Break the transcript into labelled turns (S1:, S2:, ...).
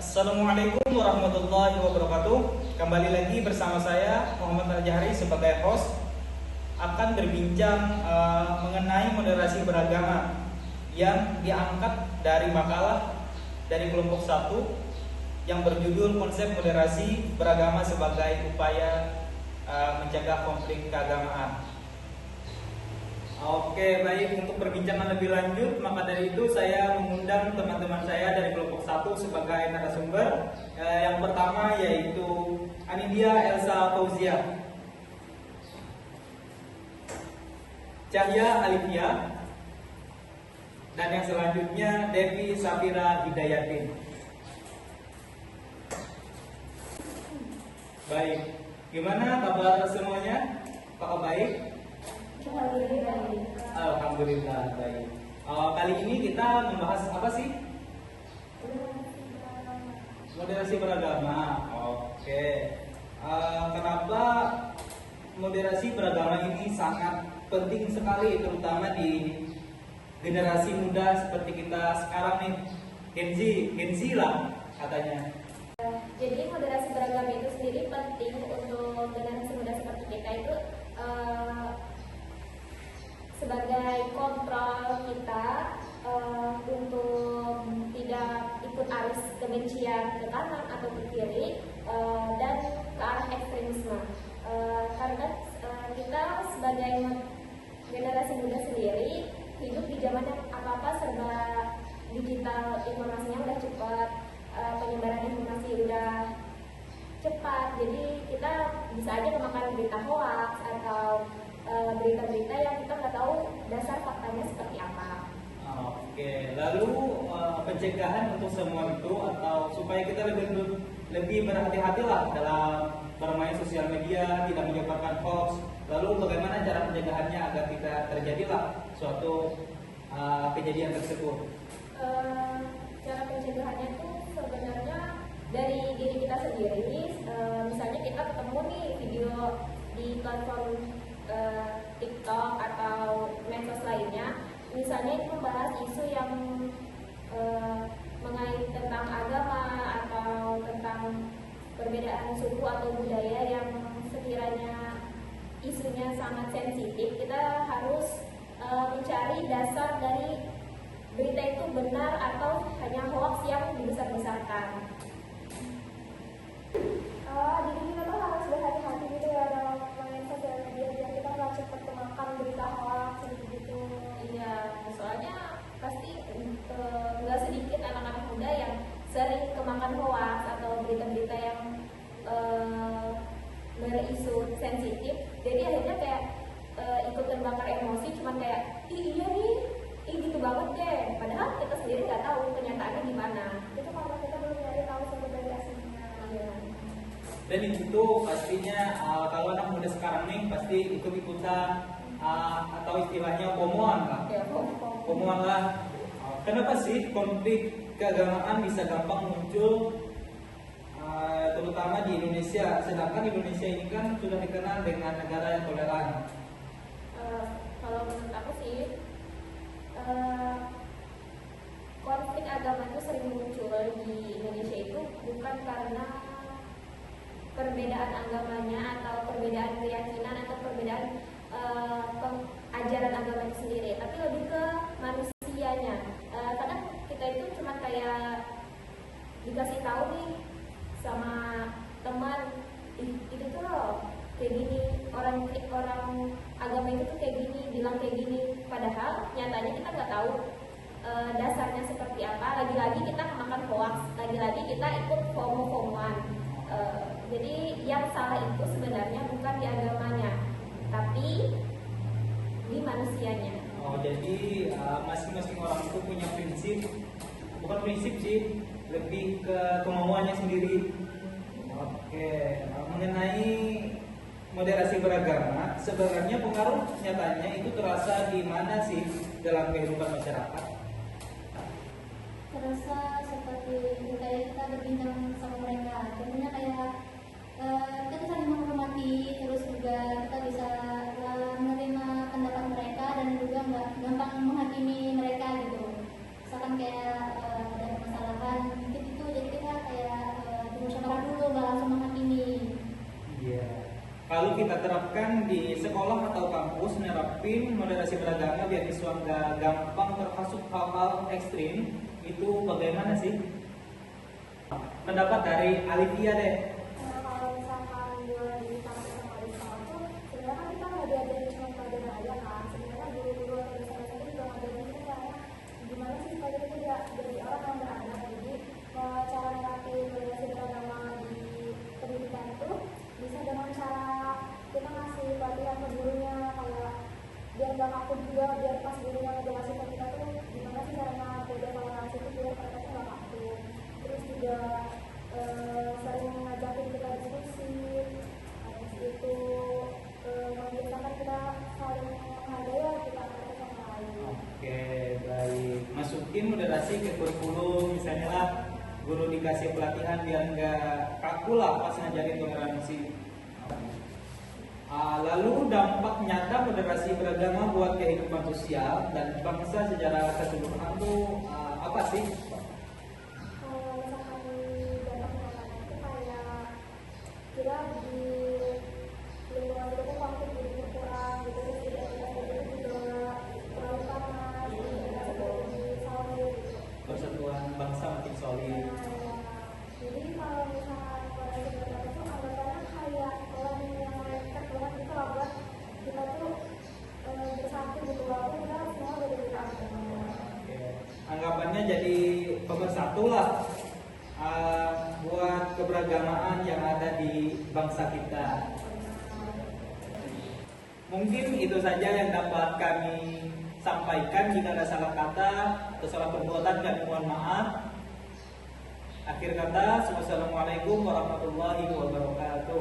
S1: Assalamualaikum warahmatullahi wabarakatuh. Kembali lagi bersama saya Muhammad Al-Jahri sebagai host akan berbincang mengenai moderasi beragama yang diangkat dari makalah dari kelompok 1 yang berjudul konsep moderasi beragama sebagai upaya mencegah konflik keagamaan. Oke, baik, untuk perbincangan lebih lanjut, maka dari itu saya mengundang teman-teman saya dari kelompok 1 sebagai narasumber. Yang pertama yaitu Anidia Elsa Fauzia, Cahya Alifia, dan yang selanjutnya Devi Safira Hidayatin. Baik, gimana kabar semuanya? Apakah baik? Alhamdulillah baik. Kali ini kita membahas apa sih? Moderasi beragama. Oke. Kenapa moderasi beragama ini sangat penting sekali, terutama di generasi muda seperti kita sekarang nih, Gen Z lah katanya.
S2: Jadi moderasi beragama itu sendiri penting untuk generasi muda seperti kita itu sebagai kontrol kita untuk tidak ikut arus kebencian ke kanan atau ke kiri dan ke arah ekstremisme. Karena kita sebagai generasi muda sendiri hidup di zaman yang apa-apa serba digital, informasinya udah cepat, penyebaran informasi udah cepat, jadi kita bisa aja kemakan berita hoax atau berita-berita yang kita nggak tahu dasar faktanya seperti apa.
S1: Oke, lalu pencegahan untuk semua itu atau supaya kita lebih berhati-hati lah dalam bermain sosial media, tidak menyebarkan hoax. Lalu bagaimana cara pencegahannya agar tidak terjadilah suatu kejadian tersebut?
S2: Cara pencegahannya itu sebenarnya dari diri kita sendiri. Misalnya kita ketemu nih video di platform TikTok atau medsos lainnya, misalnya itu membahas isu yang mengait tentang agama atau tentang perbedaan suku atau budaya yang sekiranya isunya sangat sensitif, kita harus mencari dasar dari berita itu benar atau hanya hoax yang dibesar-besarkan.
S3: Jadi kita tuh harus berhati-hati gitu ya dalam main sosial media biar kita nggak cepat kemakan berita hoax gitu.
S2: Iya, soalnya pasti nggak sedikit anak-anak muda yang sering kemakan hoax atau berita-berita yang berisu sensitif. Jadi akhirnya kayak ikut terbakar emosi, cuman kayak iya nih, gitu banget deh. Padahal kita sendiri nggak tahu kenyataannya gimana.
S3: Itu karena kita belum nyari tahu sumber dari aslinya.
S2: Iya.
S1: Dan itu pastinya kalau anak muda sekarang nih pasti ikut-ikutan atau istilahnya FOMO-an lah.
S2: Ya,
S1: FOMO-an lah. Kenapa sih konflik keagamaan bisa gampang muncul terutama di Indonesia, sedangkan Indonesia ini kan sudah dikenal dengan negara yang toleran?
S2: Kalau menurut aku sih konflik agama itu sering muncul di Indonesia itu bukan karena perbedaan agamanya atau perbedaan keyakinan atau perbedaan ajaran agama itu sendiri, tapi lebih ke manusianya. Kadang kita itu cuma kayak dikasih tahu nih sama teman, itu tuh loh kayak gini, orang agama itu tuh kayak gini, bilang kayak gini, padahal nyatanya kita nggak tahu dasarnya seperti apa. Lagi-lagi kita kemakan hoax, lagi-lagi kita ikut FOMO-FOMOan. Jadi yang salah itu sebenarnya bukan di agamanya, tapi di manusianya.
S1: Jadi masing-masing orang itu punya prinsip, bukan prinsip sih, lebih ke kemauannya sendiri. Oke, mengenai moderasi beragama, sebenarnya pengaruh nyatanya itu terasa di mana sih dalam kehidupan masyarakat?
S3: Terasa seperti kayak kita berbincang sama mereka, contohnya kayak kita saling menghormati, terus juga kita bisa menerima pendapat mereka dan juga nggak gampang menghakimi mereka gitu. Misalkan kayak ada permasalahan gitu, jadi kita kayak
S1: lalu kita terapkan di sekolah atau kampus, nerapin moderasi beragama biar siswa nggak gampang terhasut hal-hal ekstrim, itu bagaimana sih? Pendapat dari Alivia deh.
S2: Kalau misalkan gue di kampus sama di sekolah tuh sebenarnya kan kita nggak diajarin cuma pelajaran aja kan, sebenarnya guru-guru atau dosen-dosen juga ngajarin kita caranya gimana sih supaya kita tidak jadi orang yang beradab. Jadi cara melatih moderasi beragama di pendidikan itu bisa dengan cara kita ngasih pelatihan ke gurunya, kayak biar nggak kaku juga, biar pas gurunya ngejelasin ke kita tuh gimana sih caranya belajar toleransi itu biar mereka tuh nggak kaku. Terus juga sering ngajakin kita diskusi, habis itu membiasakan kita saling menghargai lah kita satu sama lain.
S1: Oke, baik. Masukin moderasi ke kurikulum, misalnya lah guru dikasih pelatihan biar nggak kaku lah pas ngajarin toleransi. Lalu dampak nyata moderasi beragama buat kehidupan sosial dan bangsa secara keseluruhan itu apa sih?
S2: Kalau misalkan dampak nyatanya itu kayak kira di lingkungan kita tuh konflik jadi berkurang gitu, terus tidak itu juga terlalu panas, tidak seperti solid gitu.
S1: Persatuan bangsa makin solid.
S2: Jadi kalau misalkan moderasi beragama itu anggapannya kayak lem yang melekat banget gitu lah buat kita tuh bersatu gitu, walaupun kita semua beda-beda agama.
S1: Oke. Anggapannya jadi pemersatu lah buat keberagamaan yang ada di bangsa kita. Mungkin itu saja yang dapat kami sampaikan. Jika ada salah kata atau salah perbuatan kami mohon maaf. Akhir kata, wassalamualaikum warahmatullahi wabarakatuh.